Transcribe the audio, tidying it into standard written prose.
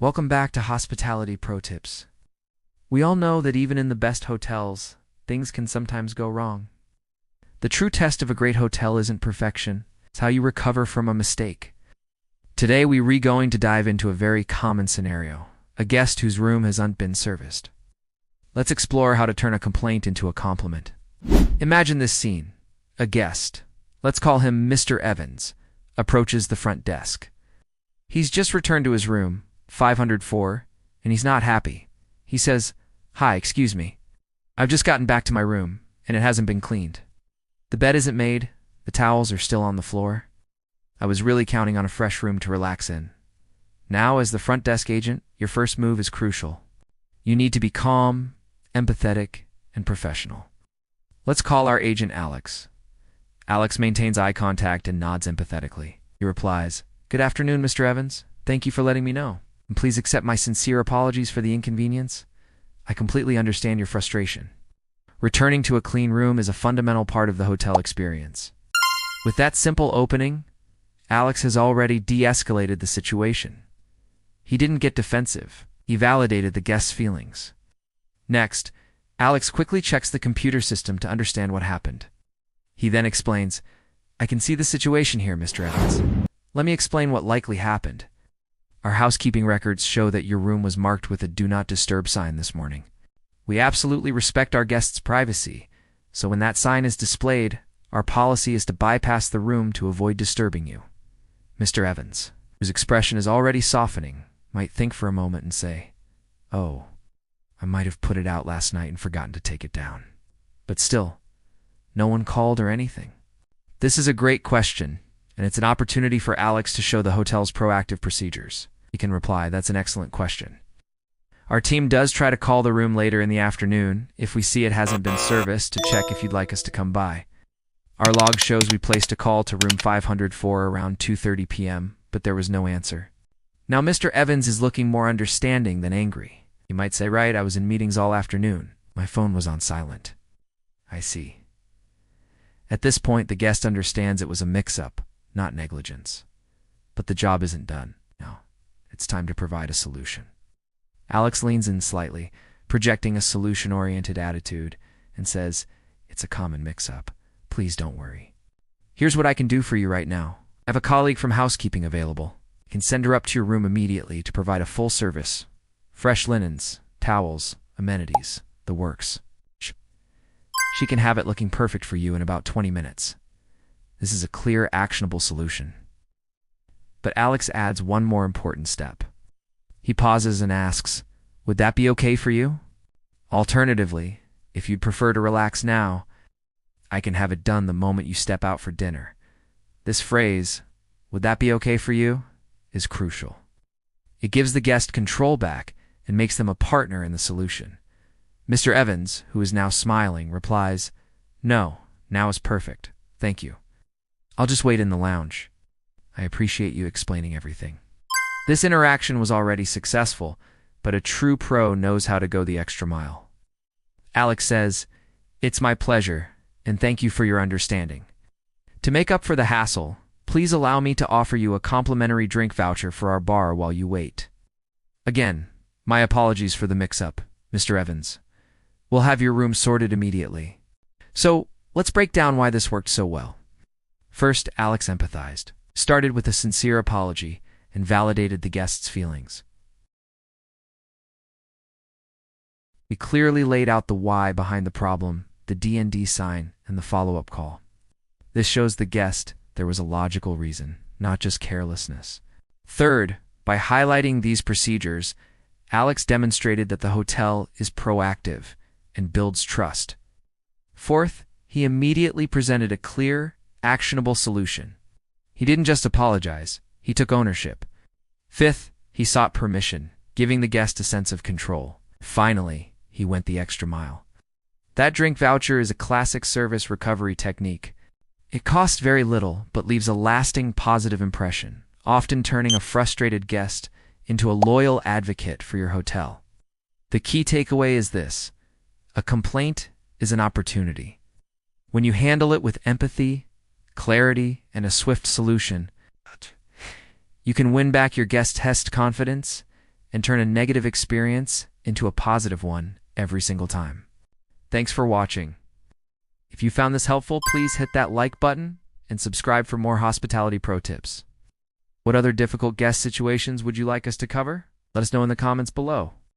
Welcome back to Hospitality Pro Tips. We all know that even in the best hotels, things can sometimes go wrong. The true test of a great hotel isn't perfection, it's how you recover from a mistake. Today we're going to dive into a very common scenario, a guest whose room has not been serviced. Let's explore how to turn a complaint into a compliment. Imagine this scene. A guest, let's call him Mr. Evans, approaches the front desk. He's just returned to his room, 504, and he's not happy. He says, "Hi, excuse me. I've just gotten back to my room, and it hasn't been cleaned. The bed isn't made, the towels are still on the floor. I was really counting on a fresh room to relax in. Now, as the front desk agent, your first move is crucial. You need to be calm, empathetic, and professional. Let's call our agent Alex." Alex maintains eye contact and nods empathetically. He replies, "Good afternoon, Mr. Evans. Thank you for letting me know. And please accept my sincere apologies for the inconvenience. I completely understand your frustration. Returning to a clean room is a fundamental part of the hotel experience." With that simple opening, Alex has already de-escalated the situation. He didn't get defensive. He validated the guest's feelings. Next, Alex quickly checks the computer system to understand what happened. He then explains, "I can see the situation here, Mr. Evans. Let me explain what likely happened. Our housekeeping records show that your room was marked with a Do Not Disturb sign this morning. We absolutely respect our guests' privacy, so when that sign is displayed, our policy is to bypass the room to avoid disturbing you." Mr. Evans, whose expression is already softening, might think for a moment and say, "Oh, I might have put it out last night and forgotten to take it down." But still, no one called or anything. This is a great question, and it's an opportunity for Alex to show the hotel's proactive procedures. He can reply, "That's an excellent question. Our team does try to call the room later in the afternoon if we see it hasn't been serviced to check if you'd like us to come by. Our log shows we placed a call to room 504 around 2:30 p.m., but there was no answer." Now Mr. Evans is looking more understanding than angry. He might say, "Right, I was in meetings all afternoon. My phone was on silent." "I see." At this point, the guest understands it was a mix-up, not negligence. But the job isn't done. Now, it's time to provide a solution. Alex leans in slightly, projecting a solution-oriented attitude, and says, "It's a common mix-up. Please don't worry. Here's what I can do for you right now. I have a colleague from housekeeping available. You can send her up to your room immediately to provide a full service. Fresh linens, towels, amenities, the works. She can have it looking perfect for you in about 20 minutes. This is a clear, actionable solution." But Alex adds one more important step. He pauses and asks, "Would that be okay for you? Alternatively, if you'd prefer to relax now, I can have it done the moment you step out for dinner." This phrase, "Would that be okay for you?" is crucial. It gives the guest control back and makes them a partner in the solution. Mr. Evans, who is now smiling, replies, "No, now is perfect. Thank you. I'll just wait in the lounge. I appreciate you explaining everything." This interaction was already successful, but a true pro knows how to go the extra mile. Alex says, "It's my pleasure, and thank you for your understanding. To make up for the hassle, please allow me to offer you a complimentary drink voucher for our bar while you wait. Again, my apologies for the mix-up, Mr. Evans. We'll have your room sorted immediately." So, let's break down why this worked so well. First, Alex empathized, started with a sincere apology, and validated the guest's feelings. He clearly laid out the why behind the problem, the D&D sign, and the follow-up call. This shows the guest there was a logical reason, not just carelessness. Third, by highlighting these procedures, Alex demonstrated that the hotel is proactive and builds trust. Fourth, he immediately presented a clear, actionable solution. He didn't just apologize, he took ownership. Fifth, he sought permission, giving the guest a sense of control. Finally, he went the extra mile. That drink voucher is a classic service recovery technique. It costs very little, but leaves a lasting positive impression, often turning a frustrated guest into a loyal advocate for your hotel. The key takeaway is this: a complaint is an opportunity. When you handle it with empathy, clarity, and a swift solution, you can win back your guest's confidence and turn a negative experience into a positive one every single time. Thanks for watching. If you found this helpful, please hit that like button and subscribe for more hospitality pro tips. What other difficult guest situations would you like us to cover? Let us know in the comments below.